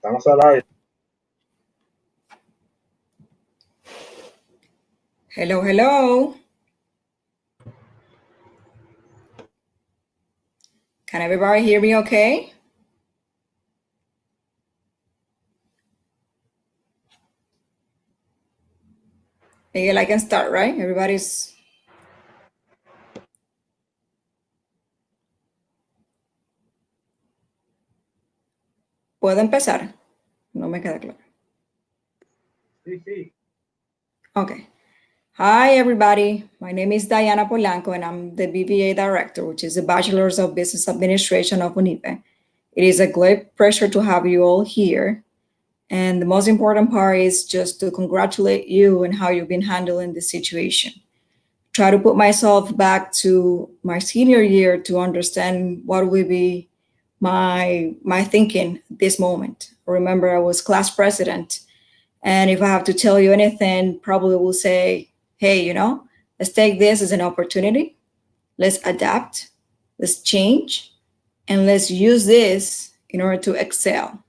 Estamos al aire. Hello, hello. Can everybody hear me okay? Miguel, I can start, right? Everybody's... ¿Puedo empezar? No me queda claro. Sí. Okay. Hi, everybody. My name is Dayanna Polanco, and I'm the BBA Director, which is the Bachelor's of Business Administration of UNIBE. It is a great pleasure to have you all here. And the most important part is just to congratulate you and how you've been handling the situation. Try to put myself back to my senior year to understand what would be my thinking at this moment. Remember, I was class president, and if I have to tell you anything, probably will say, hey, let's take this as an opportunity. Let's adapt, let's change, and let's use this in order to excel.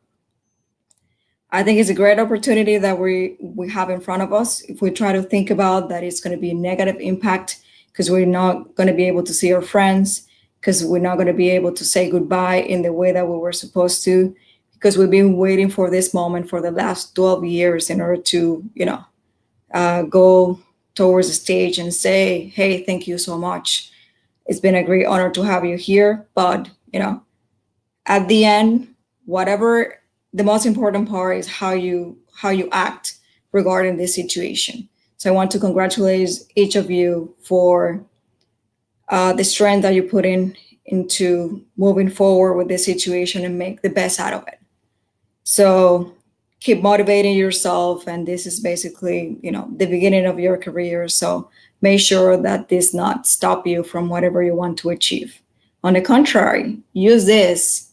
I think it's a great opportunity that we have in front of us. If we try to think about that, it's going to be a negative impact because we're not going to be able to see our friends, because we're not going to be able to say goodbye in the way that we were supposed to, because we've been waiting for this moment for the last 12 years in order to, go towards the stage and say, hey, thank you so much. It's been a great honor to have you here. But, at the end, whatever, the most important part is how you act regarding this situation. So I want to congratulate each of you for the strength that you put into moving forward with this situation and make the best out of it. So keep motivating yourself, and this is basically, the beginning of your career. So make sure that this not stop you from whatever you want to achieve. On the contrary, use this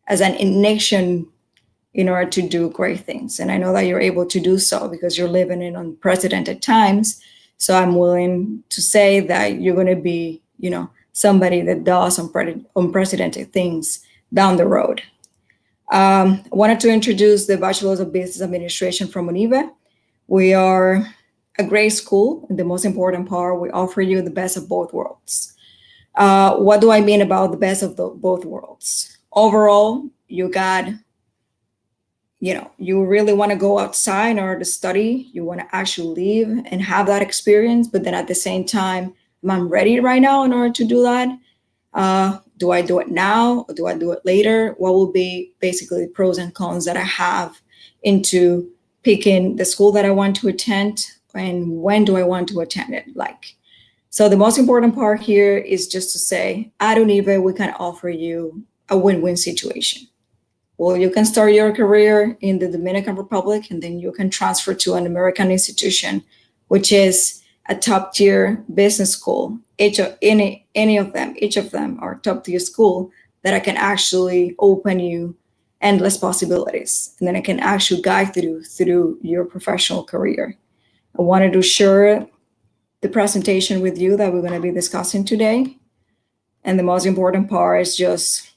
as an ignition in order to do great things. And I know that you're able to do so because you're living in unprecedented times. So I'm willing to say that you're going to be, somebody that does unprecedented things down the road. I wanted to introduce the Bachelor's of Business Administration from UNIBE. We are a great school. And the most important part, we offer you the best of both worlds. What do I mean about the best of both worlds? Overall, you got, you really want to go outside in order to study. You want to actually live and have that experience. But then at the same time, am I ready right now in order to do that? Do I do it now or do I do it later? What will be basically the pros and cons that I have into picking the school that I want to attend and when do I want to attend it? So the most important part here is just to say, at UNIBE, we can offer you a win-win situation. Well, you can start your career in the Dominican Republic and then you can transfer to an American institution, which is a top tier business school. Each of them are top tier school that I can actually open you endless possibilities. And then I can actually guide through your professional career. I wanted to share the presentation with you that we're going to be discussing today. And the most important part is just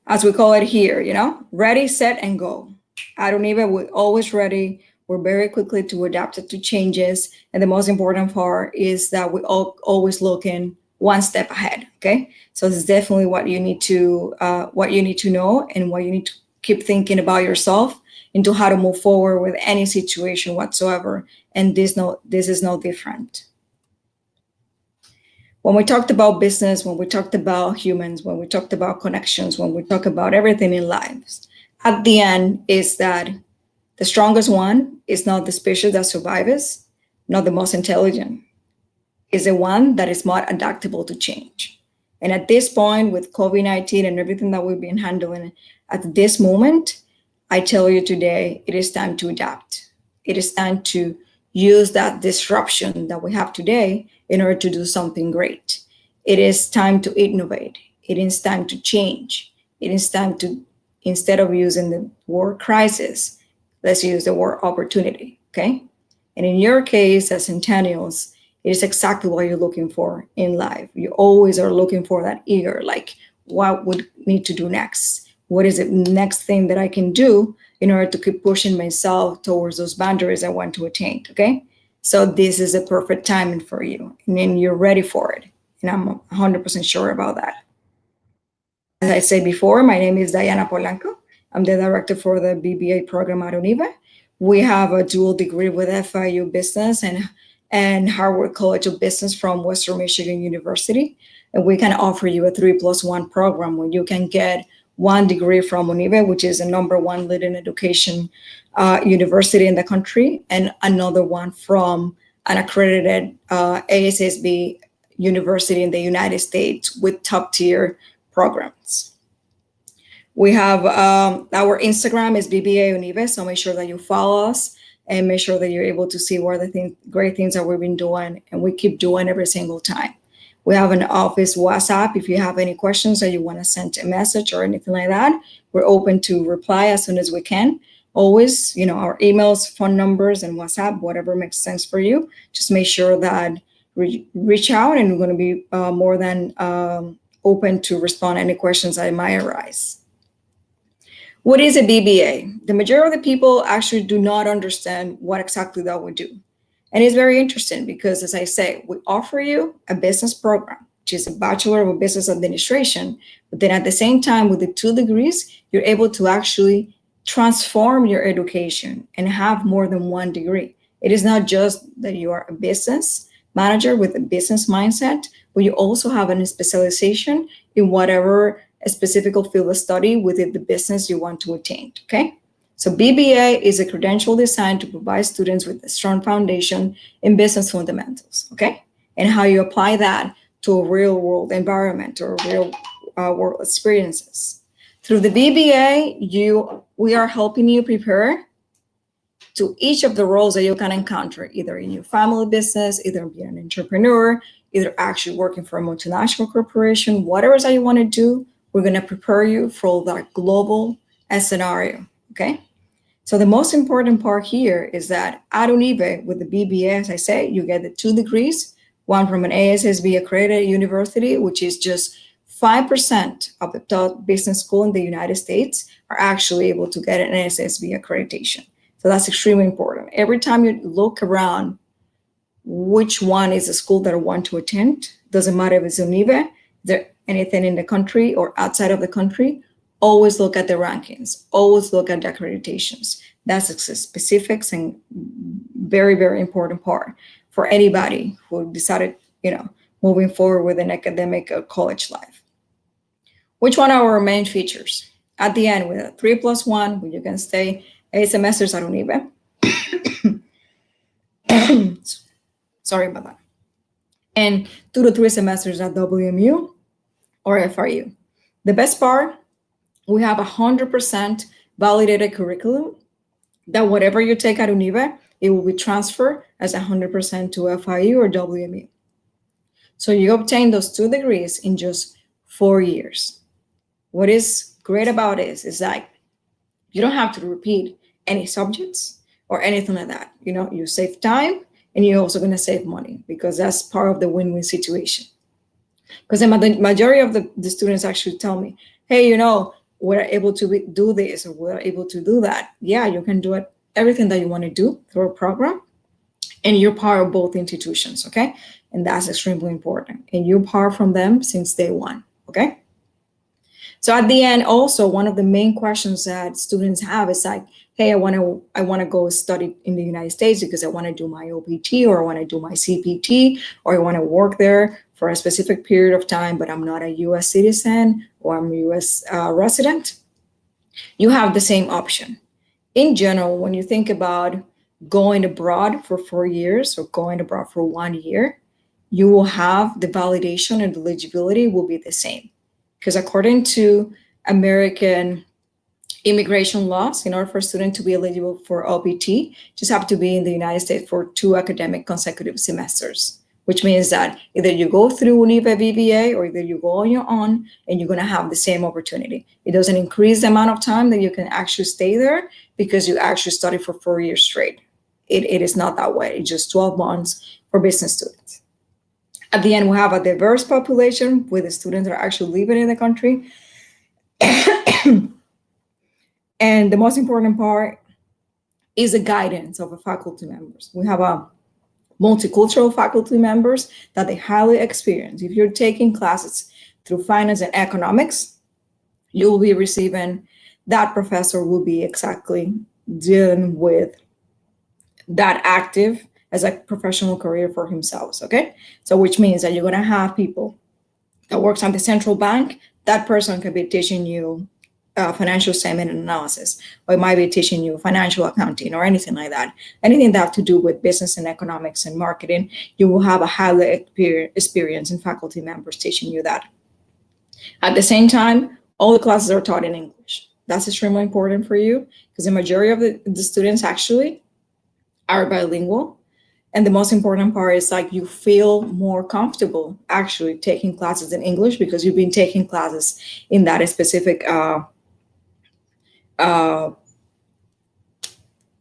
as we call it here, ready, set, and go. I don't even, we're always ready. We're very quickly to adapt it to changes. And the most important part is that we always looking one step ahead, okay? So this is definitely what you need to know and what you need to keep thinking about yourself into how to move forward with any situation whatsoever. And this is no different. When we talked about business, when we talked about humans, when we talked about connections, when we talk about everything in lives, at the end is that the strongest one is not the species that survives, not the most intelligent, is the one that is more adaptable to change. And at this point with COVID-19 and everything that we've been handling at this moment, I tell you today, it is time to adapt. It is time to use that disruption that we have today in order to do something great. It is time to innovate. It is time to change. It is time to, instead of using the word crisis, let's use the word opportunity, okay? And in your case, as centennials, It is exactly what you're looking for in life. You always are looking for that eager, like, what would need to do next? What is the next thing that I can do in order to keep pushing myself towards those boundaries I want to attain, okay? So this is a perfect timing for you, and then you're ready for it. And I'm 100% sure about that. As I said before, my name is Dayanna Polanco. I'm the director for the BBA program at UNIBE. We have a dual degree with FIU Business and Harvard College of Business from Western Michigan University. And we can offer you a 3+1 program where you can get one degree from UNIBE, which is the #1 leading education university in the country, and another one from an accredited ASSB university in the United States with top tier programs. We have our Instagram is BBA UNIBE, so make sure that you follow us and make sure that you're able to see what the great things that we've been doing and we keep doing every single time. We have an office WhatsApp. If you have any questions or you want to send a message or anything like that, we're open to reply as soon as we can. Always, our emails, phone numbers, and WhatsApp, whatever makes sense for you. Just make sure that reach out, and we're going to be more than open to respond to any questions that might arise. What is a BBA? The majority of the people actually do not understand what exactly that would do. And it's very interesting because, as I say, we offer you a business program, which is a Bachelor of Business Administration. But then at the same time, with the 2 degrees, you're able to actually transform your education and have more than 1 degree. It is not just that you are a business manager with a business mindset, but you also have a specialization in whatever a specific field of study within the business you want to attain, okay? So BBA is a credential designed to provide students with a strong foundation in business fundamentals, okay? And how you apply that to a real world environment or real world experiences. Through the BBA, we are helping you prepare to each of the roles that you can encounter, either in your family business, either being an entrepreneur, either actually working for a multinational corporation, whatever that you want to do, we're going to prepare you for that global scenario, okay? So the most important part here is that at UNIBE with the BBA, as I say, you get the 2 degrees, one from an ASSB accredited university, which is just 5% of the top business school in the United States are actually able to get an ASSB accreditation. So that's extremely important. Every time you look around which one is a school that I want to attend, doesn't matter if it's UNIBE, there anything in the country or outside of the country, always look at the rankings, always look at the accreditations. That's a specifics and very, very important part for anybody who decided, moving forward with an academic or college life. Which one are our main features? At the end, with a 3+1, where you can stay 8 semesters at UNIBE. Sorry about that. And 2 to 3 semesters at WMU or FRU. The best part, we have 100% validated curriculum that whatever you take at UNIBE, it will be transferred as 100% to FIU or WMU. So you obtain those 2 degrees in just 4 years. What is great about it is that you don't have to repeat any subjects or anything like that. You save time and you're also going to save money because that's part of the win-win situation. Because the majority of the students actually tell me, hey, we're able to do this or we're able to do that. Yeah, you can do it, everything that you want to do through a program, and you're part of both institutions, okay? And that's extremely important. And you're part from them since day one, okay? So at the end, also, one of the main questions that students have is like, hey, I want to go study in the United States because I want to do my OPT or I want to do my CPT or I want to work there for a specific period of time, but I'm not a US citizen or I'm a US resident. You have the same option. In general, when you think about going abroad for 4 years or going abroad for 1 year, you will have the validation and eligibility will be the same. Because according to American immigration laws, in order for a student to be eligible for OPT, just have to be in the United States for 2 academic consecutive semesters, which means that either you go through UNIBE BBA or either you go on your own and you're going to have the same opportunity. It doesn't increase the amount of time that you can actually stay there because you actually study for 4 years straight. It is not that way. It's just 12 months for business students. At the end, we have a diverse population with the students that are actually living in the country. And the most important part is the guidance of the faculty members. We have a multicultural faculty members that they highly experience. If you're taking classes through finance and economics, you will be receiving, that professor will be exactly dealing with that active as a professional career for himself, okay? So which means that you're gonna have people that works on the central bank, that person could be teaching you financial statement analysis, or it might be teaching you financial accounting or anything like that. Anything that have to do with business and economics and marketing, you will have a highly experience in faculty members teaching you that. At the same time, all the classes are taught in English. That's extremely important for you because the majority of the students actually are bilingual. And the most important part is like you feel more comfortable actually taking classes in English because you've been taking classes in that specific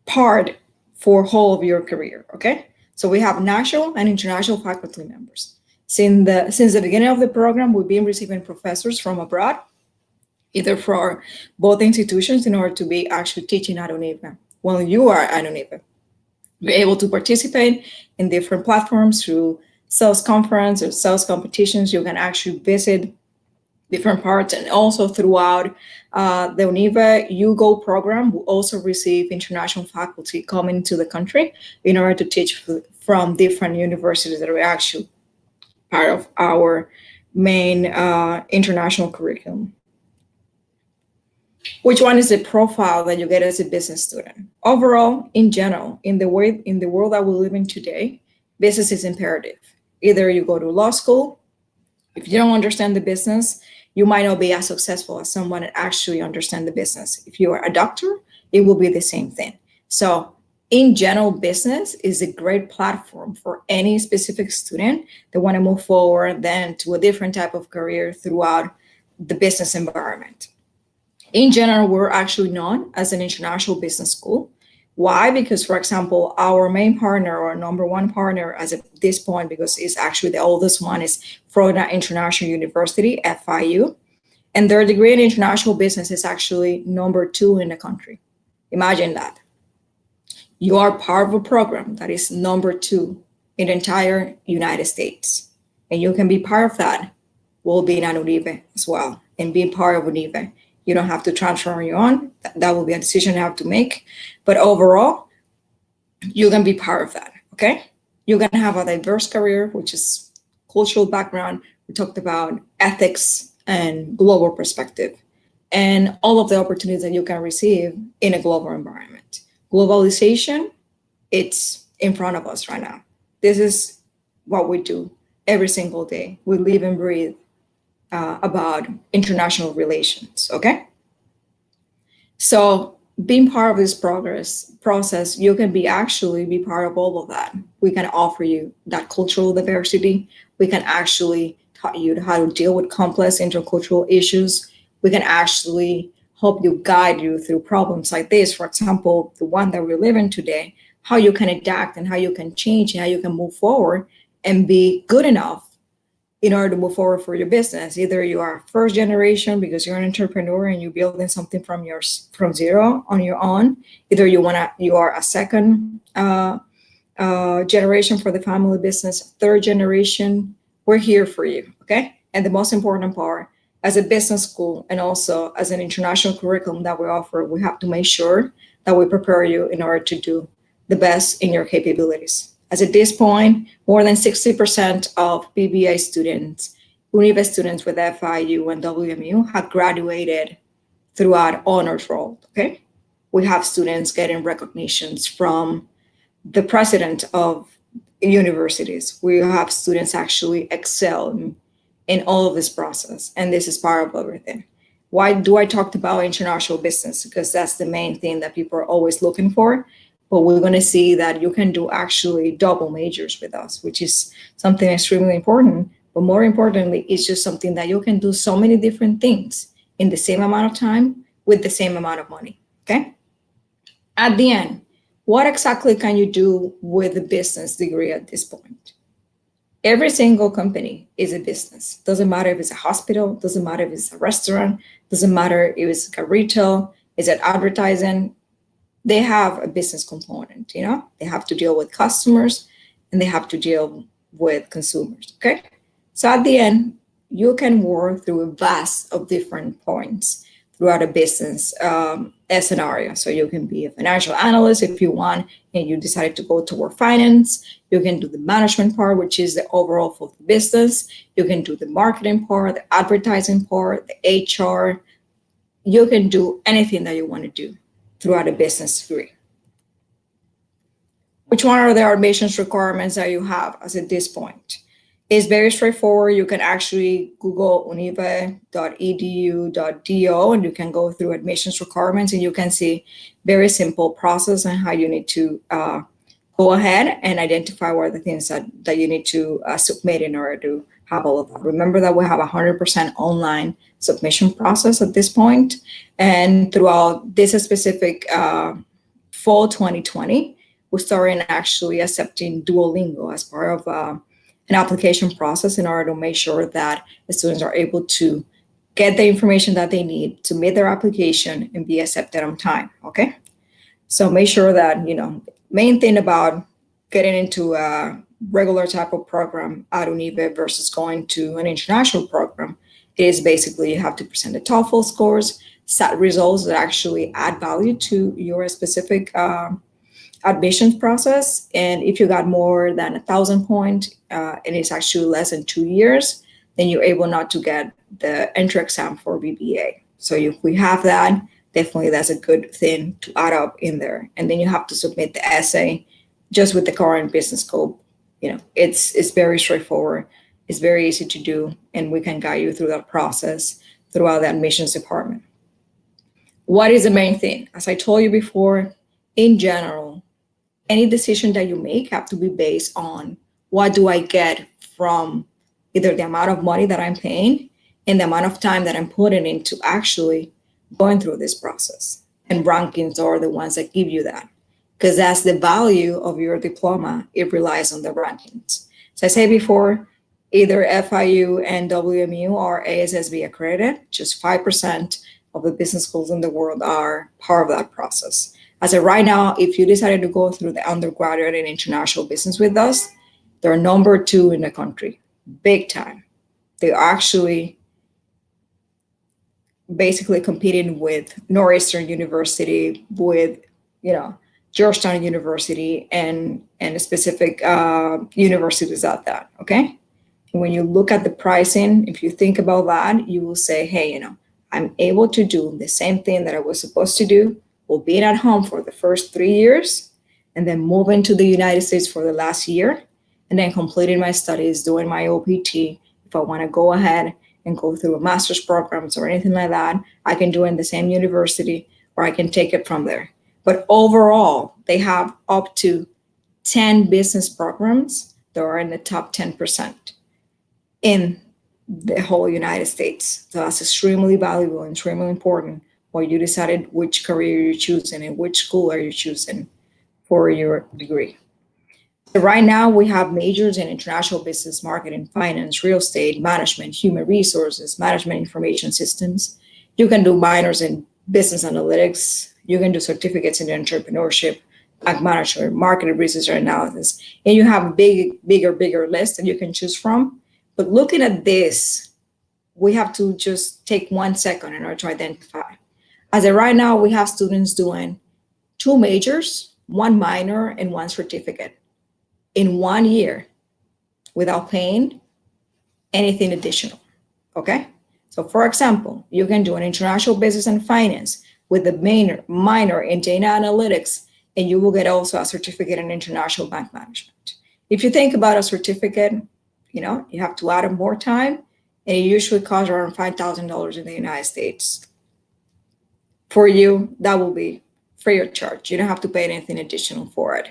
part for whole of your career, okay? So we have national and international faculty members. Since the beginning of the program, we've been receiving professors from abroad, either for both institutions in order to be actually teaching at UNIBE. When you are at UNIBE, you're able to participate in different platforms through sales conference or sales competitions. You can actually visit different parts, and also throughout the UNIBE UGO program, we also receive international faculty coming to the country in order to teach from different universities that are actually part of our main international curriculum. Which one is the profile that you get as a business student? Overall, in general, in the world that we live in today, business is imperative. Either you go to law school, if you don't understand the business, you might not be as successful as someone that actually understands the business. If you are a doctor, it will be the same thing. So in general, business is a great platform for any specific student that want to move forward then to a different type of career throughout the business environment. In general, we're actually known as an international business school. Why? Because, for example, our main partner or number one partner as of this point, because it's actually the oldest one, is Florida International University, FIU. And their degree in international business is actually number 2 in the country. Imagine that. You are part of a program that is number 2 in the entire United States. And you can be part of that while being at UNIBE as well and being part of UNIBE. You don't have to transfer on your own. That will be a decision you have to make. But overall, you can be part of that, okay? You're gonna have a diverse career, which is cultural background. We talked about ethics and global perspective and all of the opportunities that you can receive in a global environment. Globalization, it's in front of us right now. This is what we do every single day. We live and breathe about international relations, okay? So being part of this process, you can be part of all of that. We can offer you that cultural diversity. We can actually taught you how to deal with complex intercultural issues. We can actually help you guide you through problems like this. For example, the one that we're living today, how you can adapt and how you can change and how you can move forward and be good enough in order to move forward for your business. Either you are first generation because you're an entrepreneur and you're building something from zero on your own. Either you are a second generation for the family business, third generation. We're here for you, okay? And the most important part, as a business school and also as an international curriculum that we offer, we have to make sure that we prepare you in order to do the best in your capabilities. As at this point, more than 60% of BBA students, UNIBE students with FIU and WMU have graduated throughout honors roll, okay? We have students getting recognitions from the president of universities. We have students actually excel in all of this process, and this is part of everything. Why do I talk about international business? Because that's the main thing that people are always looking for. But we're going to see that you can do actually double majors with us, which is something extremely important. But more importantly, it's just something that you can do so many different things in the same amount of time with the same amount of money, okay? At the end, what exactly can you do with a business degree at this point? Every single company is a business. Doesn't matter if it's a hospital, doesn't matter if it's a restaurant, doesn't matter if it's a retail, is it advertising. They have a business component, They have to deal with customers and they have to deal with consumers, okay? So at the end, you can work through a vast of different points throughout a business scenario. So you can be a financial analyst if you want, and you decided to go toward finance. You can do the management part, which is the overall for the business. You can do the marketing part, the advertising part, the HR. You can do anything that you want to do throughout a business degree. Which one are the admissions requirements that you have as at this point? It's very straightforward. You can actually Google unibe.edu.do and you can go through admissions requirements and you can see very simple process and how you need to go ahead and identify what are the things that you need to submit in order to have all of that. Remember that we have 100% online submission process at this point. And throughout this specific fall 2020, we're starting actually accepting Duolingo as part of an application process in order to make sure that the students are able to get the information that they need to meet their application and be accepted on time, okay? So make sure that, main thing about getting into a regular type of program at UNIBE versus going to an international program is basically you have to present the TOEFL scores, set results that actually add value to your specific admissions process. And if you got more than 1,000 points and it's actually less than 2 years, then you're able not to get the entry exam for BBA. So if we have that, definitely that's a good thing to add up in there. And then you have to submit the essay just with the current business scope. It's very straightforward. It's very easy to do, and we can guide you through that process throughout the admissions department. What is the main thing? As I told you before, in general, any decision that you make have to be based on what do I get from either the amount of money that I'm paying and the amount of time that I'm putting into actually going through this process. And rankings are the ones that give you that, because that's the value of your diploma. It relies on the rankings. So I said before, either FIU and WMU are ASSB accredited. Just 5% of the business schools in the world are part of that process. As of right now, if you decided to go through the undergraduate and international business with us, they're number 2 in the country, big time. They're actually basically competing with Northeastern University, with Georgetown University, and specific universities out there. Okay, and when you look at the pricing, if you think about that, you will say, hey, I'm able to do the same thing that I was supposed to do, while being at home for the first 3 years, and then moving to the United States for the last year, and then completing my studies, doing my OPT. If I want to go ahead and go through a master's programs or anything like that, I can do it in the same university, or I can take it from there. But overall, they have up to 10 business programs that are in the top 10% in the whole United States. So that's extremely valuable and extremely important while you decided which career you're choosing and which school are you choosing for your degree. So right now, we have majors in international business, marketing, finance, real estate, management, human resources, management information systems. You can do minors in business analytics. You can do certificates in entrepreneurship, bank management, market research or analysis. And you have a bigger list that you can choose from. But looking at this, we have to just take 1 second in order to identify. As of right now, we have students doing 2 majors, 1 minor, and 1 certificate in 1 year without paying anything additional, okay? So for example, you can do an international business and finance with a minor in data analytics, and you will get also a certificate in international bank management. If you think about a certificate, you have to add more time, and it usually costs around $5,000 in the United States. For you, that will be free of charge. You don't have to pay anything additional for it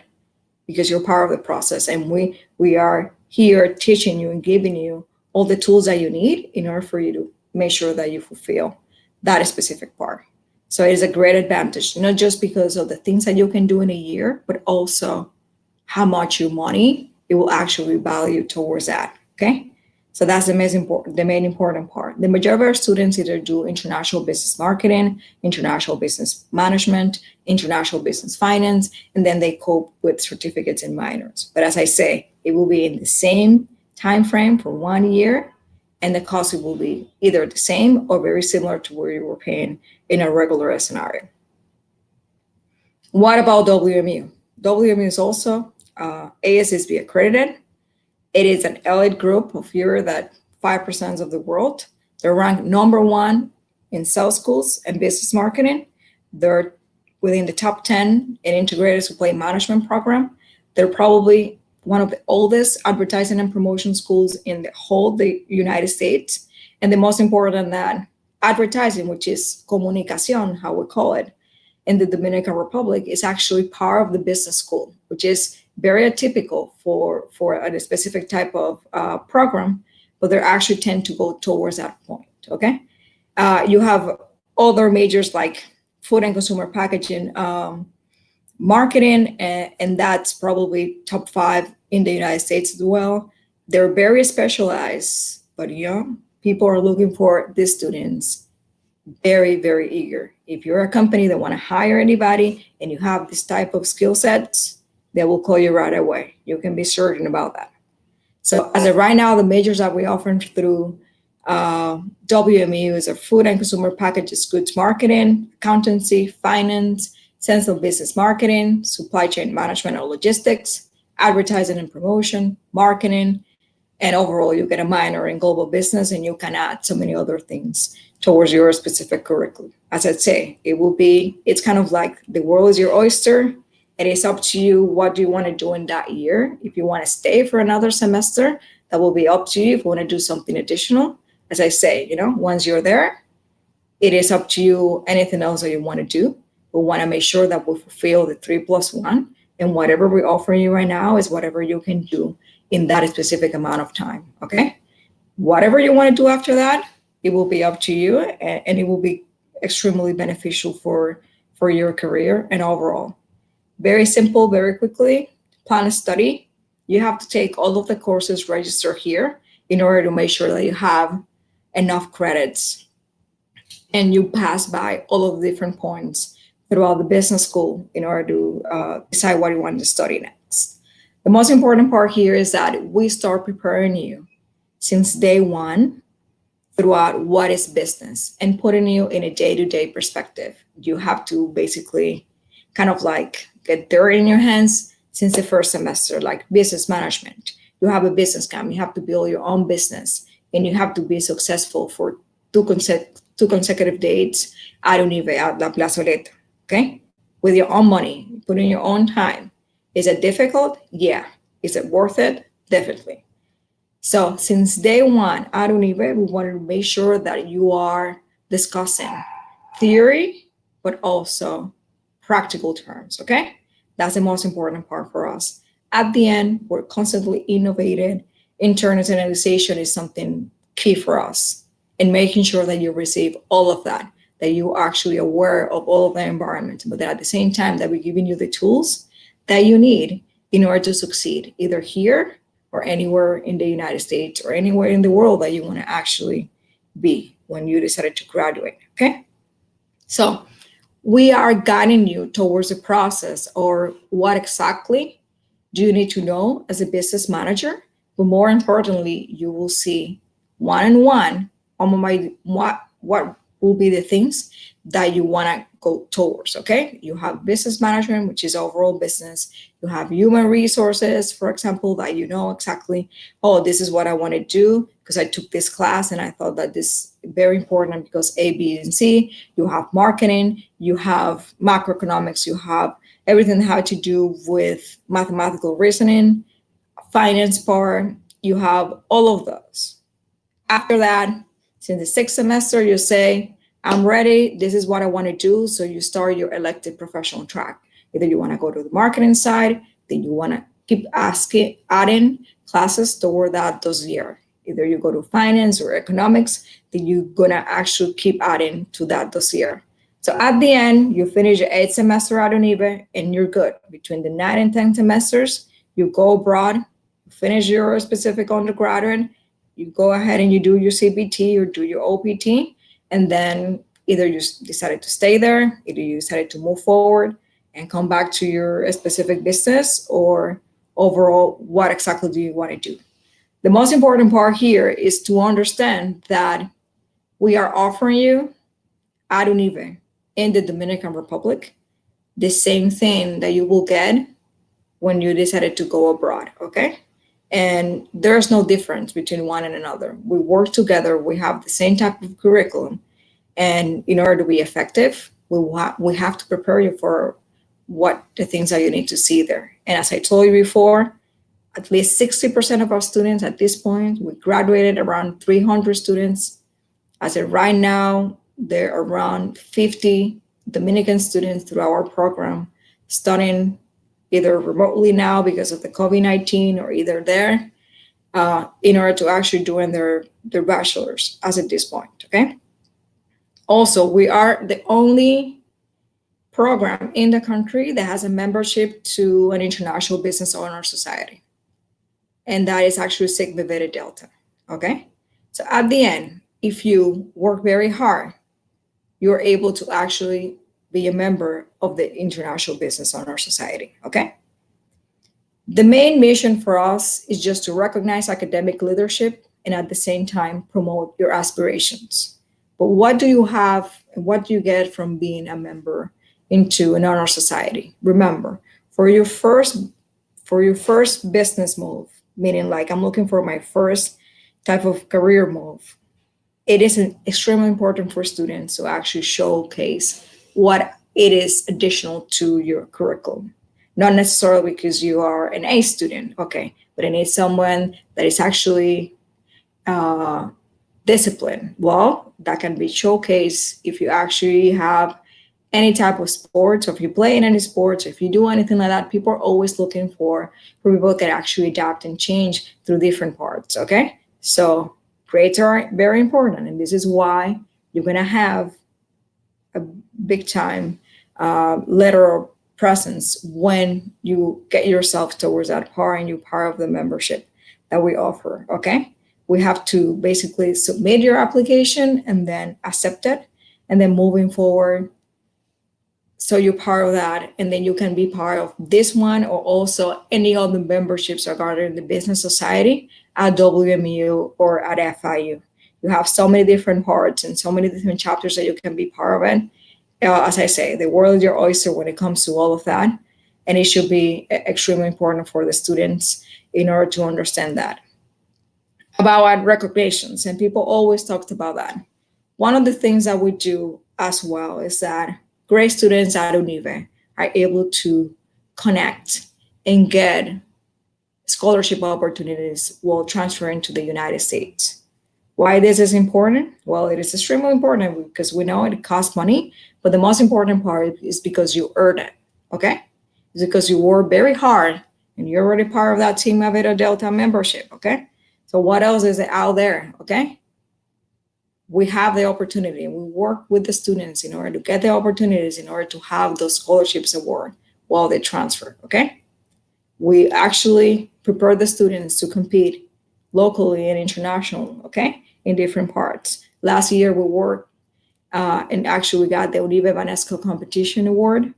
because you're part of the process. And we are here teaching you and giving you all the tools that you need in order for you to make sure that you fulfill that specific part. So it is a great advantage, not just because of the things that you can do in a year, but also how much your money it will actually value towards that, okay? So that's the main important part. The majority of our students either do international business marketing, international business management, international business finance, and then they cope with certificates and minors. But as I say, it will be in the same time frame for 1 year, and the cost will be either the same or very similar to where you were paying in a regular scenario. What about WMU? WMU is also ASSB accredited. It is an elite group of fewer than 5% of the world. They're ranked #1 in sales schools and business marketing. They're within the top 10 in integrated supply management program. They're probably one of the oldest advertising and promotion schools in the United States. And the most important than that, advertising, which is comunicación, how we call it, in the Dominican Republic, is actually part of the business school, which is very atypical for a specific type of program, but they actually tend to go towards that point, okay? You have other majors like food and consumer packaging, marketing, and that's probably top 5 in the United States as well. They're very specialized, but people are looking for these students very, very eager. If you're a company that want to hire anybody and you have this type of skill sets, they will call you right away. You can be certain about that. So as of right now, the majors that we offer through WMU is a food and consumer packaged goods marketing, accountancy, finance, sense of business marketing, supply chain management or logistics, advertising and promotion, marketing, and overall you get a minor in global business, and you can add so many other things towards your specific curriculum. As I say, it's kind of like the world is your oyster. It is up to you. What do you want to do in that year? If you want to stay for another semester, that will be up to you. If you want to do something additional, as I say, once you're there, it is up to you. Anything else that you want to do, we want to make sure that we fulfill the 3+1, and whatever we're offering you right now is whatever you can do in that specific amount of time, okay? Whatever you want to do after that, it will be up to you, and it will be extremely beneficial for your career and overall. Very simple, very quickly, plan a study. You have to take all of the courses registered here in order to make sure that you have enough credits and you pass by all of the different points throughout the business school in order to decide what you want to study next. The most important part here is that we start preparing you since day one throughout what is business and putting you in a day-to-day perspective. You have to basically kind of like get dirt in your hands since the first semester, like business management. You have a business camp, you have to build your own business, and you have to be successful for two consecutive dates at UNIBE, at La Plazoleta, okay? With your own money, putting your own time. Is it difficult? Yeah. Is it worth it? Definitely. So since day one at UNIBE, we wanted to make sure that you are discussing theory, but also practical terms, okay? That's the most important part for us. At the end, we're constantly innovating. Internationalization is something key for us, and making sure that you receive all of that you are actually aware of all of the environment, but that at the same time that we're giving you the tools that you need in order to succeed, either here or anywhere in the United States or anywhere in the world that you want to actually be when you decided to graduate, okay? So we are guiding you towards the process, or what exactly do you need to know as a business manager, but more importantly, you will see one-on-one what will be the things that you want to go towards, okay? You have business management, which is overall business. You have human resources, for example, that you know exactly, oh, this is what I want to do because I took this class and I thought that this is very important because A, B, and C. You have marketing, you have macroeconomics, you have everything that has to do with mathematical reasoning, finance part, you have all of those. After that, since the sixth semester, you say, I'm ready, this is what I want to do. So you start your elective professional track. Either you want to go to the marketing side, then you want to keep adding classes toward that dossier. Either you go to finance or economics, then you're going to actually keep adding to that dossier. So at the end, you finish your 8th semester at UNIBE and you're good. Between the 9 and 10 semesters, you go abroad, finish your specific undergraduate, you go ahead and you do your CPT or do your OPT, and then either you decided to stay there, either you decided to move forward and come back to your specific business, or overall, what exactly do you want to do? The most important part here is to understand that we are offering you at UNIBE in the Dominican Republic the same thing that you will get when you decided to go abroad, okay? And there's no difference between one and another. We work together, we have the same type of curriculum, and in order to be effective, we have to prepare you for what the things that you need to see there. And as I told you before, at least 60% of our students at this point, we graduated around 300 students. As of right now, there are around 50 Dominican students through our program studying either remotely now because of the COVID-19 or either there in order to actually doing their bachelors as at this point, okay? Also, we are the only program in the country that has a membership to an International Business Owner Society. And that is actually Sigma Beta Delta, okay? So at the end, if you work very hard, you're able to actually be a member of the International Business Owner Society, okay? The main mission for us is just to recognize academic leadership and at the same time promote your aspirations. But what do you have and what do you get from being a member into an honor society? Remember, for your first business move, meaning like I'm looking for my first type of career move, it is extremely important for students to actually showcase what it is additional to your curriculum. Not necessarily because you are an A student, okay, but I need someone that is actually disciplined. Well, that can be showcased if you actually have any type of sports, or if you play in any sports, if you do anything like that. People are always looking for people that can actually adapt and change through different parts, okay? So grades are very important, and this is why you're gonna have a big time letter of presence when you get yourself towards that part and you're part of the membership that we offer, okay? We have to basically submit your application and then accept it, and then moving forward, so you're part of that, and then you can be part of this one or also any other memberships regarding the business society at WMU or at FIU. You have so many different parts and so many different chapters that you can be part of it. As I say, the world is your oyster when it comes to all of that, and it should be extremely important for the students in order to understand that. About recognitions, and people always talked about that. One of the things that we do as well is that great students at UNIBE are able to connect and get scholarship opportunities while transferring to the United States. Why this is important? Well, it is extremely important because we know it costs money, but the most important part is because you earned it, okay? It's because you work very hard and you're already part of that Sigma Beta Delta membership, okay? So what else is out there, okay? We have the opportunity, and we work with the students in order to get the opportunities, in order to have those scholarships award while they transfer, okay? We actually prepare the students to compete locally and international, okay, in different parts. Last year we worked and actually we got the UNIBE Vanesco Competition Award,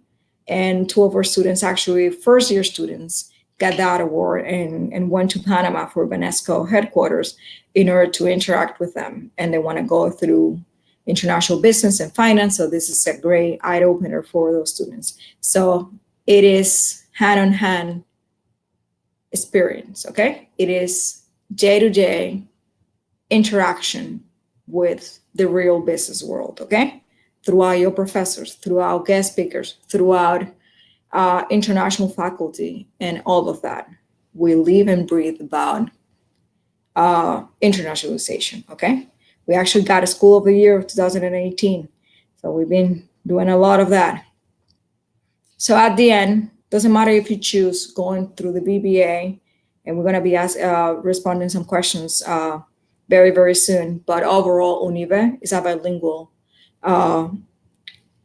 and two of our students, actually first year students, got that award and went to Panama for Vanesco headquarters in order to interact with them. And they want to go through international business and finance. So this is a great eye opener for those students. So it is hand-on-hand experience, okay? It is day-to-day interaction with the real business world, okay? Throughout your professors, throughout guest speakers, throughout international faculty, and all of that. We live and breathe about internationalization, okay? We actually got a School of the Year of 2018. So we've been doing a lot of that. So at the end, doesn't matter if you choose going through the BBA, and we're gonna be responding some questions very, very soon, but overall UNIBE is a bilingual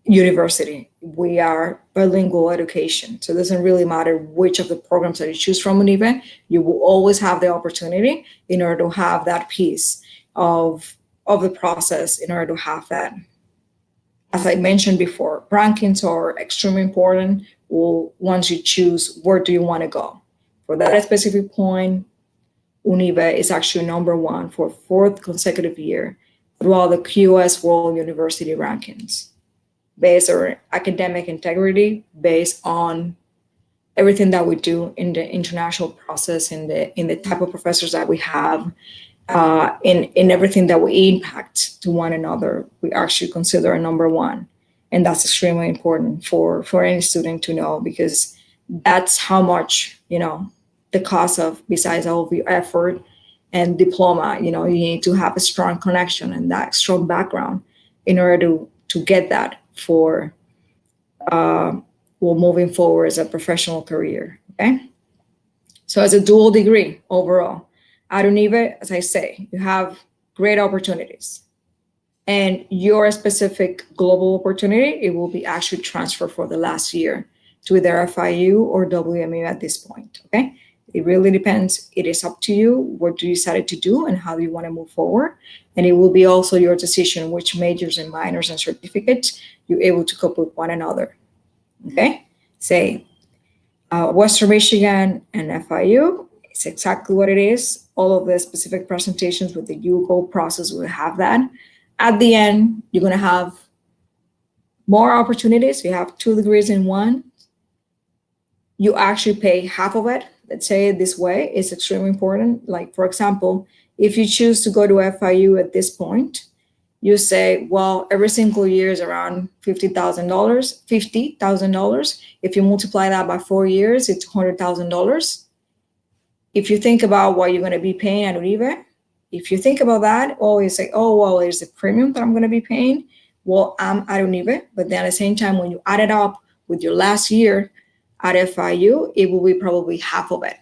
university. We are bilingual education. So it doesn't really matter which of the programs that you choose from UNIBE, you will always have the opportunity in order to have that piece of the process, in order to have that. As I mentioned before, rankings are extremely important. Well, once you choose, where do you want to go? For that specific point, UNIBE is actually number one for fourth consecutive year throughout the QS World University Rankings, based on academic integrity, based on everything that we do in the international process, in the type of professors that we have, in everything that we impact to one another. We actually consider a number one, and that's extremely important for any student to know, because that's how much, the cost of, besides all of your effort and diploma, you need to have a strong connection and that strong background in order to get that for moving forward as a professional career. Okay, so as a dual degree overall at UNIBE, as I say, you have great opportunities, and your specific global opportunity, it will be actually transferred for the last year to either FIU or WMU at this point. Okay, it really depends. It is up to you what you decided to do and how you want to move forward. And it will be also your decision which majors and minors and certificates you're able to couple with one another. Okay, say Western Michigan and FIU, it's exactly what it is. All of the specific presentations with the UGO process will have that. At the end, you're going to have more opportunities. You have 2 degrees in one. You actually pay half of it. Let's say it this way. It's extremely important. Like, for example, if you choose to go to FIU at this point, you say, well, every single year is around $50,000. If you multiply that by 4 years, it's $100,000. If you think about what you're going to be paying at UNIBE, if you think about that, always say, oh, well, there's a premium that I'm going to be paying. Well, I'm at UNIBE, but then at the same time, when you add it up with your last year at FIU, it will be probably half of it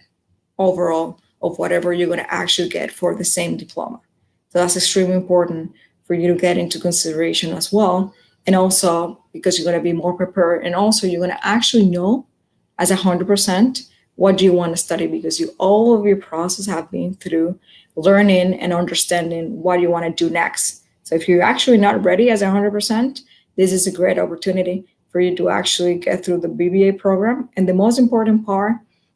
overall of whatever you're going to actually get for the same diploma. So that's extremely important for you to get into consideration as well. And also because you're going to be more prepared, and also you're going to actually know as 100% what do you want to study, because all of your process have been through learning and understanding what you want to do next. So if you're actually not ready as 100%, this is a great opportunity for you to actually get through the BBA program. And the most important part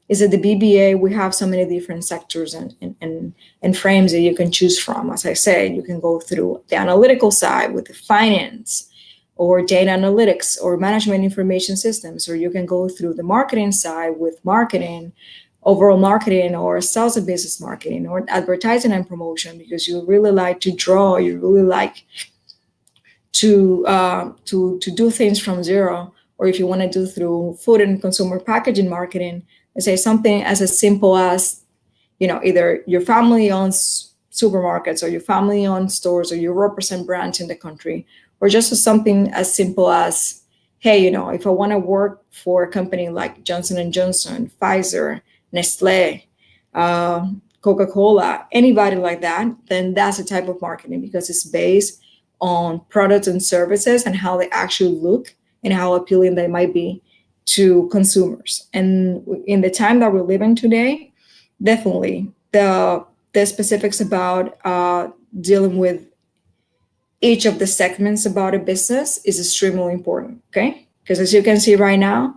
is that the BBA, we have so many different sectors and frames that you can choose from. As I said, you can go through the analytical side with the finance, or data analytics, or management information systems, or you can go through the marketing side with marketing, overall marketing, or sales and business marketing, or advertising and promotion, because you really like to draw, you really like to do things from zero. Or if you want to do through food and consumer packaging marketing, let's say something as simple as, either your family owns supermarkets, or your family owns stores, or you represent brands in the country, or just something as simple as, hey, if I want to work for a company like Johnson & Johnson, Pfizer, Nestle, Coca-Cola, anybody like that, then that's a type of marketing, because it's based on products and services and how they actually look and how appealing they might be to consumers. And in the time that we're living today, definitely the specifics about dealing with each of the segments about a business is extremely important, okay? Because as you can see right now,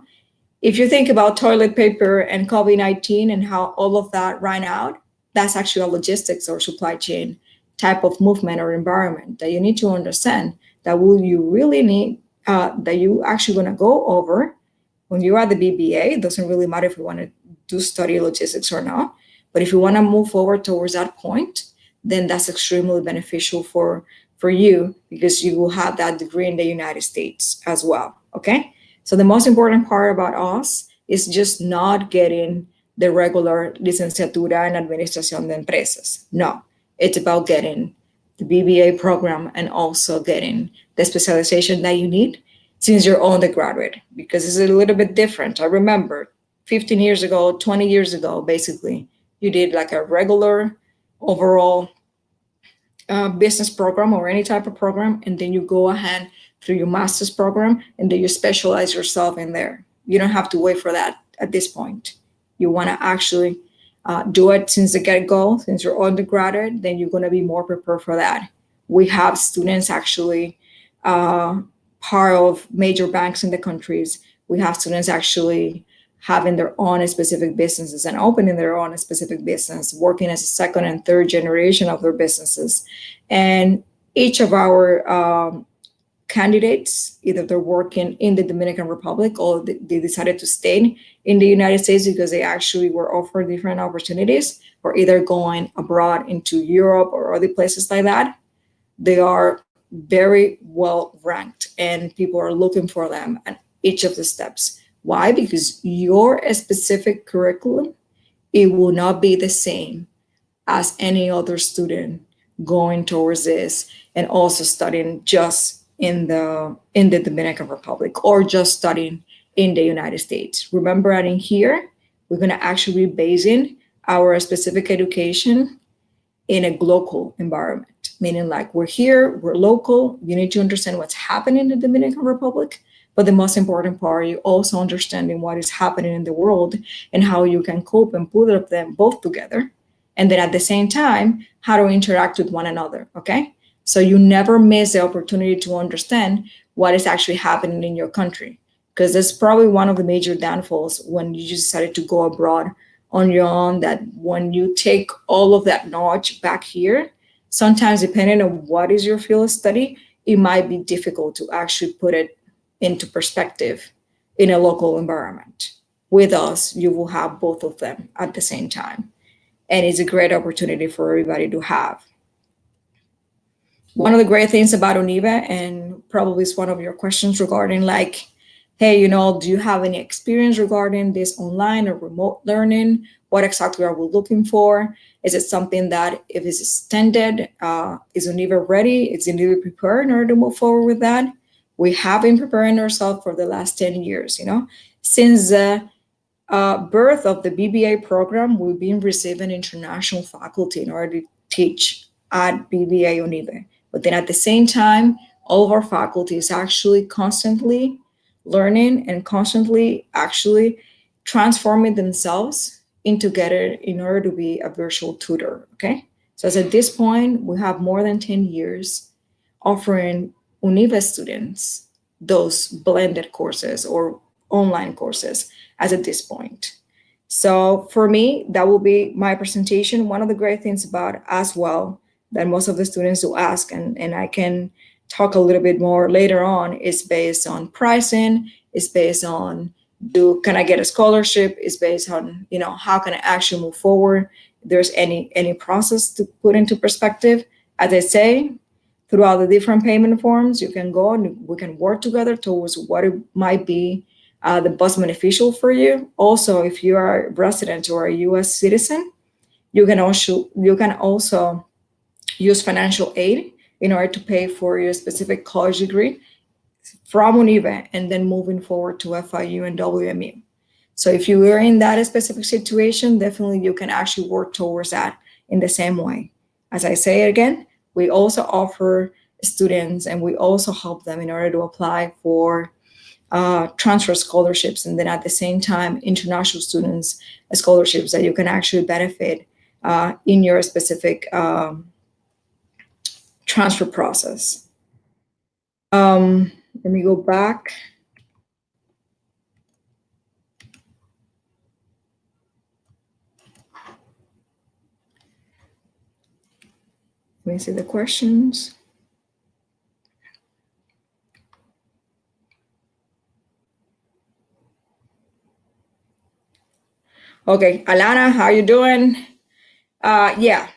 if you think about toilet paper and COVID-19 and how all of that ran out, that's actually a logistics or supply chain type of movement or environment that you need to understand, that will you really need, that you actually going to go over when you're at the BBA. It doesn't really matter if you want to do study logistics or not, but if you want to move forward towards that point, then that's extremely beneficial for you, because you will have that degree in the United States as well, okay? So the most important part about us is just not getting the regular licenciatura en administración de empresas. No, it's about getting the BBA program and also getting the specialization that you need since you're undergraduate, because it's a little bit different. I remember 15 years ago, 20 years ago, basically, you did like a regular overall business program or any type of program, and then you go ahead through your master's program, and then you specialize yourself in there. You don't have to wait for that at this point. You want to actually do it since the get-go, since you're undergraduate, then you're going to be more prepared for that. We have students actually part of major banks in the countries. We have students actually having their own specific businesses and opening their own specific business, working as a second and third generation of their businesses. And each of our candidates, either they're working in the Dominican Republic or they decided to stay in the United States because they actually were offered different opportunities, or either going abroad into Europe or other places like that. They are very well ranked and people are looking for them at each of the steps. Why? Because your specific curriculum, it will not be the same as any other student going towards this and also studying just in the Dominican Republic or just studying in the United States. Remember that in here, we're going to actually be basing our specific education in a global environment, meaning like we're here, we're local, you need to understand what's happening in the Dominican Republic, but the most important part, you also understanding what is happening in the world and how you can cope and put them both together. And then at the same time, how to interact with one another, okay? So you never miss the opportunity to understand what is actually happening in your country, because that's probably one of the major downfalls when you decided to go abroad on your own, that when you take all of that knowledge back here, sometimes depending on what is your field of study, it might be difficult to actually put it into perspective in a local environment. With us, you will have both of them at the same time. And it's a great opportunity for everybody to have. One of the great things about UNIBE, and probably is one of your questions regarding like, hey, do you have any experience regarding this online or remote learning? What exactly are we looking for? Is it something that if it's extended, is UNIBE ready? Is UNIBE prepared in order to move forward with that? We have been preparing ourselves for the last 10 years, Since the birth of the BBA program, we've been receiving international faculty in order to teach at BBA UNIBE. But then at the same time, all of our faculty is actually constantly learning and constantly actually transforming themselves together in order to be a virtual tutor, okay? So as at this point, we have more than 10 years offering UNIBE students those blended courses or online courses as at this point. So for me, that will be my presentation. One of the great things about as well that most of the students do ask, and I can talk a little bit more later on, is based on pricing, is based on can I get a scholarship, is based on, how can I actually move forward? If there's any process to put into perspective. As I say, throughout the different payment forms, you can go and we can work together towards what it might be the most beneficial for you. Also, if you are a resident or a U.S. citizen, you can also use financial aid in order to pay for your specific college degree from UNIBE and then moving forward to FIU and WMU. So if you are in that specific situation, definitely you can actually work towards that in the same way. As I say again, we also offer students and we also help them in order to apply for transfer scholarships, and then at the same time, international students scholarships that you can actually benefit in your specific transfer process. Let me go back. Let me see the questions. Okay, Alana, how are you doing? Yeah,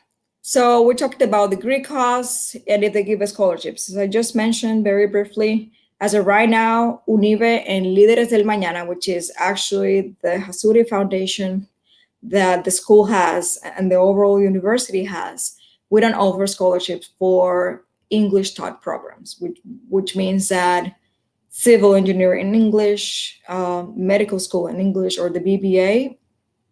so we talked about the Greek costs and if they give us scholarships. As I just mentioned very briefly, as of right now, UNIBE and Líderes del Mañana, which is actually the Hasuri Foundation that the school has and the overall university has, we don't offer scholarships for English taught programs, which means that civil engineering in English, medical school in English, or the BBA,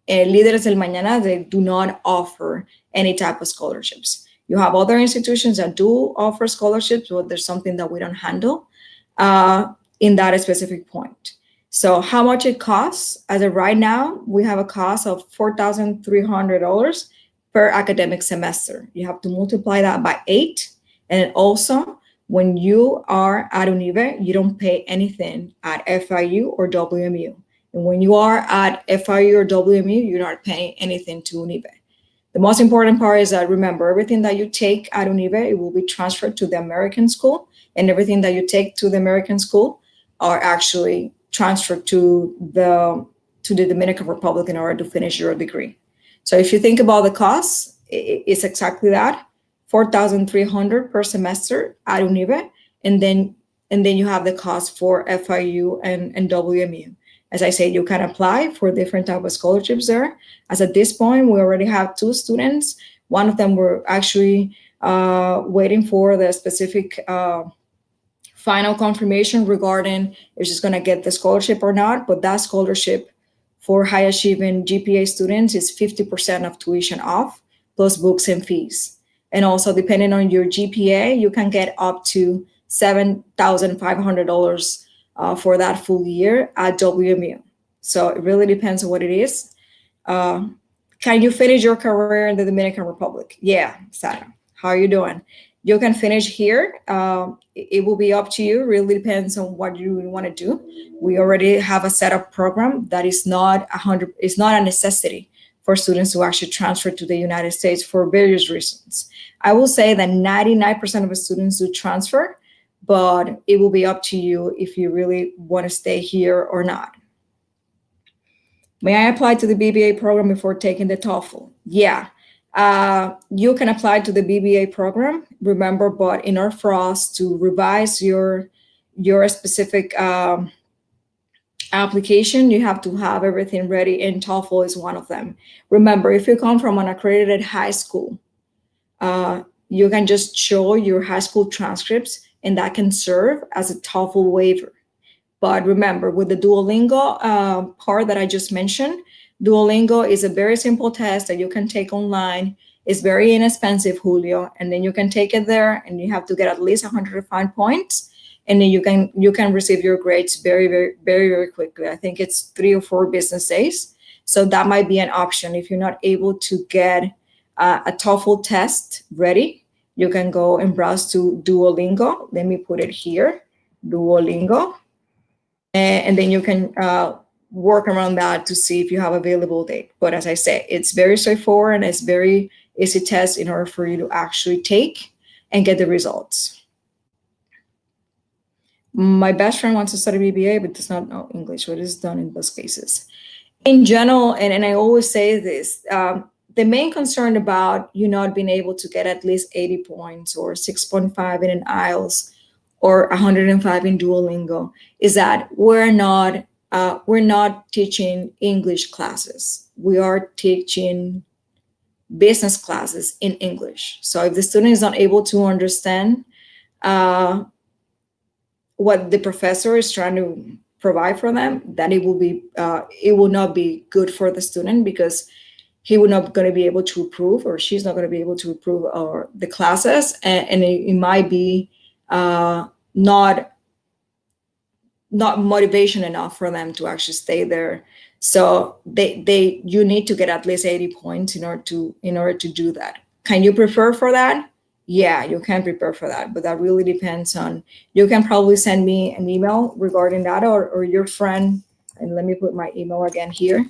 Líderes del Mañana, they do not offer any type of scholarships. You have other institutions that do offer scholarships, but there's something that we don't handle in that specific point. So how much it costs? As of right now, we have a cost of $4,300 per academic semester. You have to multiply that by 8. And also, when you are at UNIBE, you don't pay anything at FIU or WMU. And when you are at FIU or WMU, you're not paying anything to UNIBE. The most important part is that, remember, everything that you take at UNIBE, it will be transferred to the American school, and everything that you take to the American school are actually transferred to the Dominican Republic in order to finish your degree. So if you think about the costs, it's exactly that, $4,300 per semester at UNIBE, and then you have the cost for FIU and WMU. As I said, you can apply for different type of scholarships there. As at this point, we already have 2 students. One of them we're actually waiting for the specific final confirmation regarding if she's going to get the scholarship or not. But that scholarship for high achieving GPA students is 50% of tuition off, plus books and fees. And also, depending on your GPA, you can get up to $7,500 for that full year at WMU. So it really depends on what it is. Can you finish your career in the Dominican Republic? Yeah, Sarah, how are you doing? You can finish here. It will be up to you. Really depends on what you want to do. We already have a set up program that is not it's not a necessity for students to actually transfer to the United States for various reasons. I will say that 99% of the students do transfer, but it will be up to you if you really want to stay here or not. May I apply to the BBA program before taking the TOEFL? Yeah, you can apply to the BBA program, remember, but in order for us to revise your specific application, you have to have everything ready, and TOEFL is one of them. Remember, if you come from an accredited high school, you can just show your high school transcripts, and that can serve as a TOEFL waiver. But remember, with the Duolingo part that I just mentioned, Duolingo is a very simple test that you can take online. It's very inexpensive, Julio, and then you can take it there, and you have to get at least 105 points, and then you can receive your grades very, very, very, very quickly. I think it's 3 or 4 business days. So that might be an option if you're not able to get a TOEFL test ready. You can go and browse to Duolingo. Let me put it here, Duolingo. And then you can work around that to see if you have available date. But as I say, it's very straightforward, and it's very easy test in order for you to actually take and get the results. My best friend wants to study BBA, but does not know English. What is done in those cases? In general, and I always say this, the main concern about you not being able to get at least 80 points or 6.5 in an IELTS or 105 in Duolingo is that we're not teaching English classes. We are teaching business classes in English. So if the student is not able to understand what the professor is trying to provide for them, then it will not be good for the student, because he will not going to be able to approve, or she's not going to be able to approve the classes, and it might be not motivation enough for them to actually stay there. So you need to get at least 80 points in order to do that. Can you prepare for that? Yeah, you can prepare for that, but that really depends on, you can probably send me an email regarding that, or your friend, and let me put my email again here.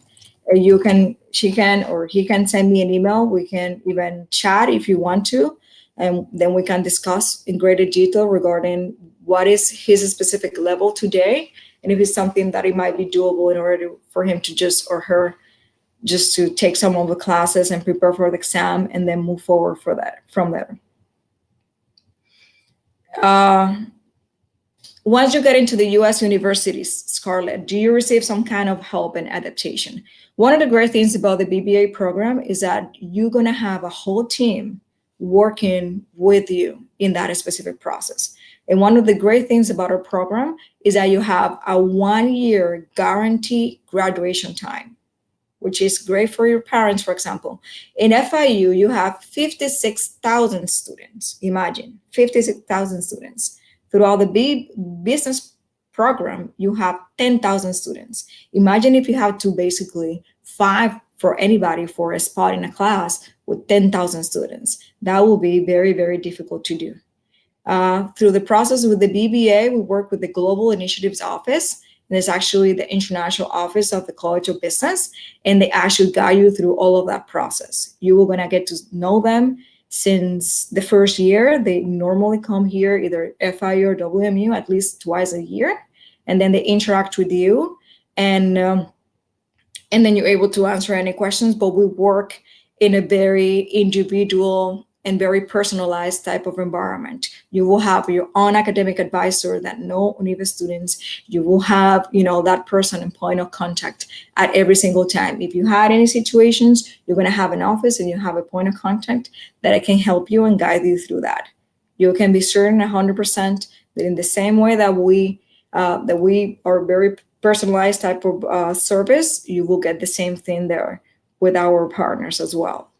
She can or he can send me an email. We can even chat if you want to, and then we can discuss in greater detail regarding what is his specific level today, and if it's something that it might be doable in order for him to just, or her, just to take some of the classes and prepare for the exam, and then move forward from there. Once you get into the U.S. universities, Scarlett, do you receive some kind of help and adaptation? One of the great things about the BBA program is that you're going to have a whole team working with you in that specific process. And one of the great things about our program is that you have a 1-year guaranteed graduation time. which is great for your parents, for example. In FIU, you have 56,000 students. Imagine 56,000 students. Throughout the business program, you have 10,000 students. Imagine if you have to basically fight for anybody for a spot in a class with 10,000 students. That will be very, very difficult to do. Through the process with the BBA, we work with the Global Initiatives Office, and it's actually the international office of the College of Business, and they actually guide you through all of that process. You are going to get to know them since the first year. They normally come here, either FIU or WMU, at least twice a year, and then they interact with you, and then you're able to answer any questions. But we work in a very individual and very personalized type of environment. You will have your own academic advisor that know UNIBE students. You will have, that person and point of contact at every single time. If you had any situations, you're going to have an office and you have a point of contact that can help you and guide you through that. You can be certain 100% that in the same way that we are very personalized type of service, you will get the same thing there with our partners as well.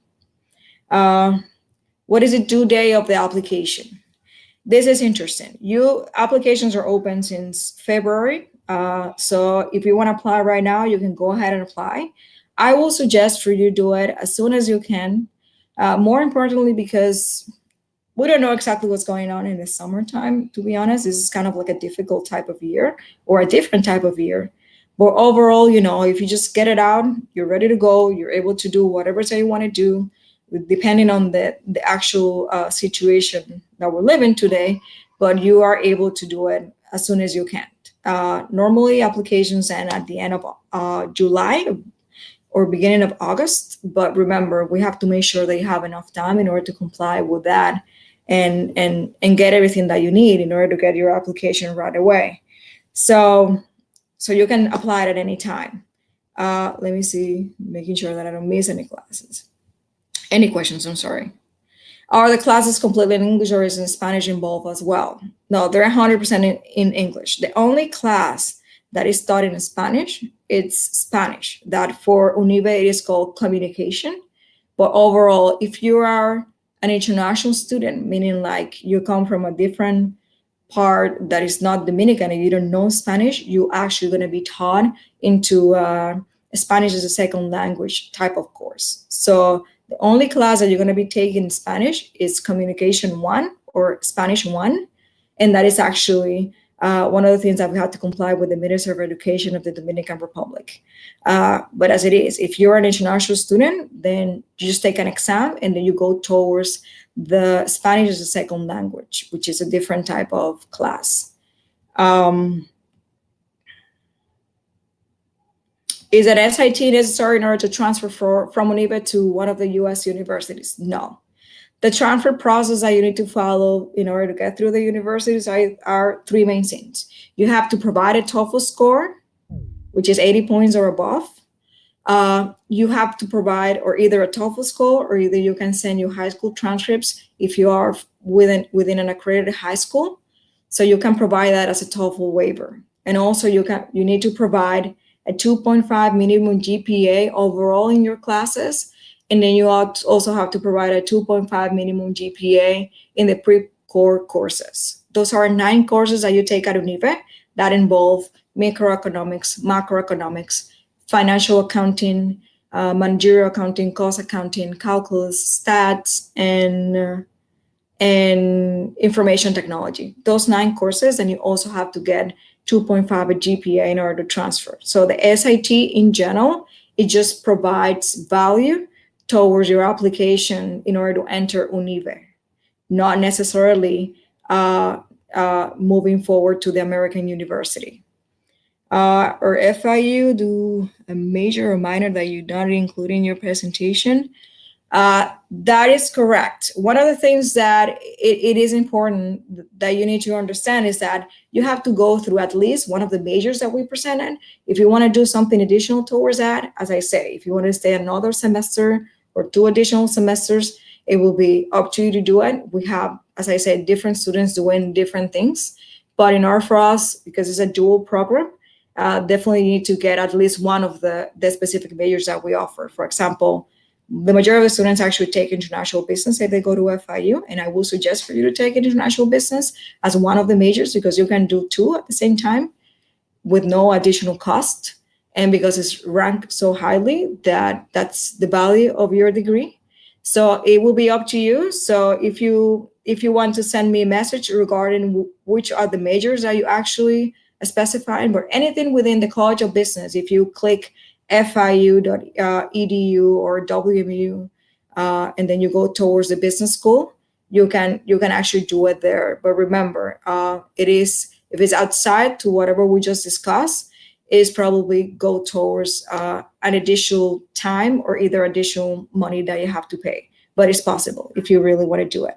What is the due date of the application? This is interesting. Applications are open since February. So if you want to apply right now, you can go ahead and apply. I will suggest for you to do it as soon as you can. More importantly, because we don't know exactly what's going on in the summertime, to be honest. This is kind of like a difficult type of year or a different type of year. But overall, if you just get it out, you're ready to go, you're able to do whatever you want to do, depending on the actual situation that we're living today, but you are able to do it as soon as you can. Normally, applications end at the end of July or beginning of August, but remember, we have to make sure that you have enough time in order to comply with that and get everything that you need in order to get your application right away. So you can apply it at any time. Let me see, making sure that I don't miss any classes. Any questions? I'm sorry. Are the classes completely in English or is in Spanish involved as well? No, they're 100% in English. The only class that is taught in Spanish, it's Spanish. That for UNIBE, it is called communication. But overall, if you are an international student, meaning like you come from a different part that is not Dominican and you don't know Spanish, you actually going to be taught into Spanish as a second language type of course. So the only class that you're going to be taking in Spanish is Communication 1 or Spanish 1. And that is actually one of the things that we have to comply with the Ministry of Education of the Dominican Republic. But as it is, if you're an international student, then you just take an exam and then you go towards the Spanish as a second language, which is a different type of class. Is an SAT necessary in order to transfer from UNIBE to one of the US universities? No. The transfer process that you need to follow in order to get through the universities are three main things. You have to provide a TOEFL score, which is 80 points or above. You have to provide or either a TOEFL score or either you can send your high school transcripts if you are within an accredited high school. So you can provide that as a TOEFL waiver. And also you need to provide a 2.5 minimum GPA overall in your classes. And then you also have to provide a 2.5 minimum GPA in the pre-core courses. Those are 9 courses that you take at UNIBE that involve microeconomics, macroeconomics, financial accounting, managerial accounting, cost accounting, calculus, stats, and information technology. Those 9 courses, and you also have to get 2.5 a GPA in order to transfer. So the SAT in general, it just provides value towards your application in order to enter UNIBE, not necessarily moving forward to the American university. Or FIU do a major or minor that you don't include in your presentation? That is correct. One of the things that it is important that you need to understand is that you have to go through at least one of the majors that we presented. If you want to do something additional towards that, as I say, if you want to stay another semester or 2 additional semesters, it will be up to you to do it. We have, as I said, different students doing different things. But in order for us, because it's a dual program, definitely need to get at least one of the specific majors that we offer. For example, the majority of the students actually take international business if they go to FIU, and I will suggest for you to take international business as one of the majors because you can do two at the same time with no additional cost, and because it's ranked so highly that's the value of your degree. So it will be up to you. So if you want to send me a message regarding which are the majors that you actually specifying, but anything within the College of Business, if you click fiu.edu or WMU, and then you go towards the business school, you can actually do it there. But remember, it is, if it's outside to whatever we just discussed, is probably go towards an additional time or either additional money that you have to pay. But it's possible if you really want to do it.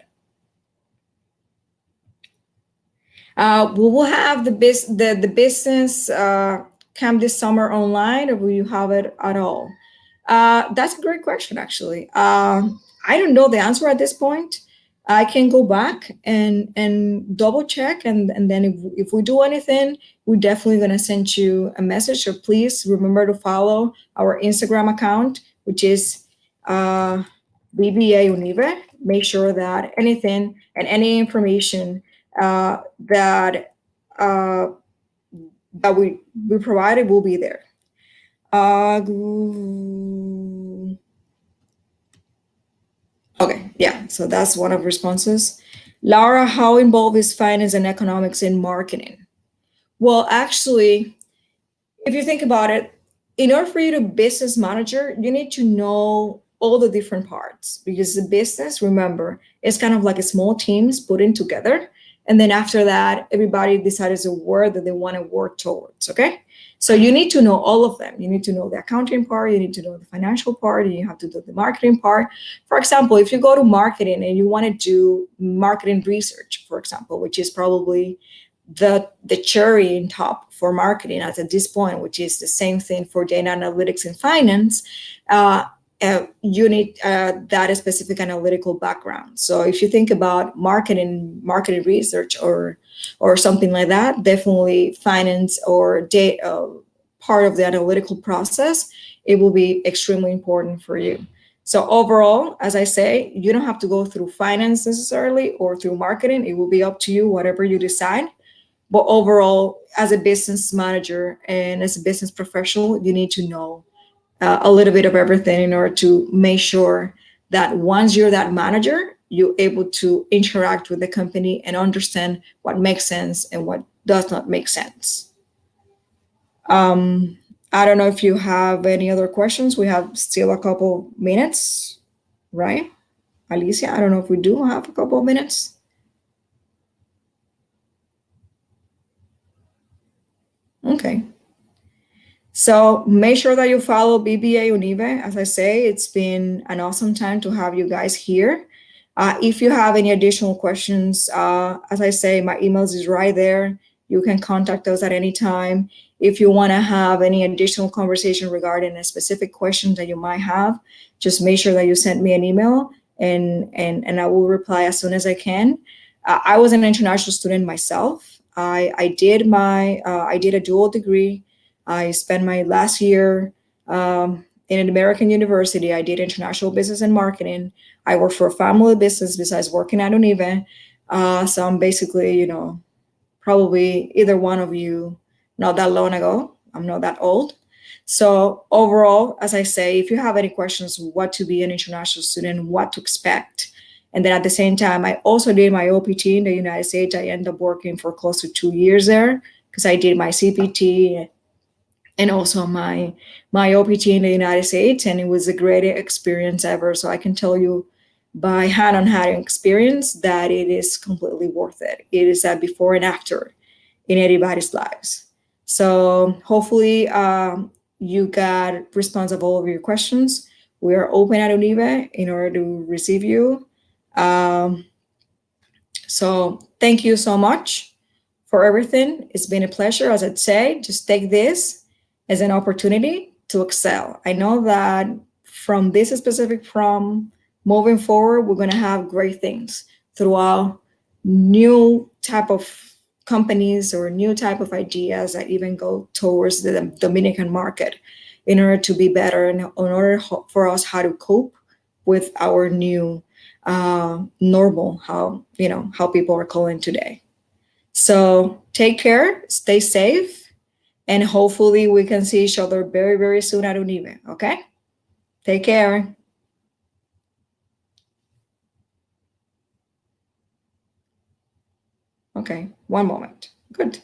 We will have the business camp this summer online, or will you have it at all? That's a great question, actually. I don't know the answer at this point. I can go back and double check, and then if we do anything, we're definitely going to send you a message. So please remember to follow our Instagram account, which is BBA UNIBE. Make sure that anything and any information that we provided will be there. Okay, yeah, so that's one of the responses. Laura, how involved is finance and economics in marketing? Well, actually, if you think about it, in order for you to business manager, you need to know all the different parts, because the business, remember, it's kind of like a small teams put in together. And then after that, everybody decides a word that they want to work towards, okay? So you need to know all of them. You need to know the accounting part, you need to know the financial part, and you have to do the marketing part. For example, if you go to marketing and you want to do marketing research, for example, which is probably the cherry in top for marketing at this point, which is the same thing for data analytics and finance, you need that specific analytical background. So if you think about marketing research or something like that, definitely finance or data, part of the analytical process, it will be extremely important for you. So overall, as I say, you don't have to go through finance necessarily or through marketing. It will be up to you, whatever you decide. But overall, as a business manager and as a business professional, you need to know a little bit of everything in order to make sure that once you're that manager, you're able to interact with the company and understand what makes sense and what does not make sense. I don't know if you have any other questions. We have still a couple minutes, right? Alicia, I don't know if we do have a couple of minutes. Okay. So make sure that you follow BBA UNIBE. As I say, it's been an awesome time to have you guys here. If you have any additional questions, as I say, my emails is right there. You can contact us at any time. If you want to have any additional conversation regarding a specific question that you might have, just make sure that you send me an email, and I will reply as soon as I can. I was an international student myself. I did a dual degree. I spent my last year in an American university. I did international business and marketing. I worked for a family business besides working at UNIBE. So I'm basically, probably either one of you not that long ago. I'm not that old. So overall, as I say, if you have any questions, what to be an international student, what to expect. And then at the same time, I also did my OPT in the United States. I ended up working for close to 2 years there because I did my CPT and also my OPT in the United States, and it was the greatest experience ever. So I can tell you by hand-on-hand experience that it is completely worth it. It is a before and after in everybody's lives. So hopefully you got response of all of your questions. We are open at UNIBE in order to receive you. So thank you so much for everything. It's been a pleasure. As I'd say, just take this as an opportunity to excel. I know that from this specific moving forward, we're going to have great things throughout new type of companies or new type of ideas that even go towards the Dominican market in order to be better and in order for us how to cope with our new normal, how people are calling today. So take care, stay safe, and hopefully we can see each other very, very soon at UNIBE, okay? Take care. Okay, one moment. Good.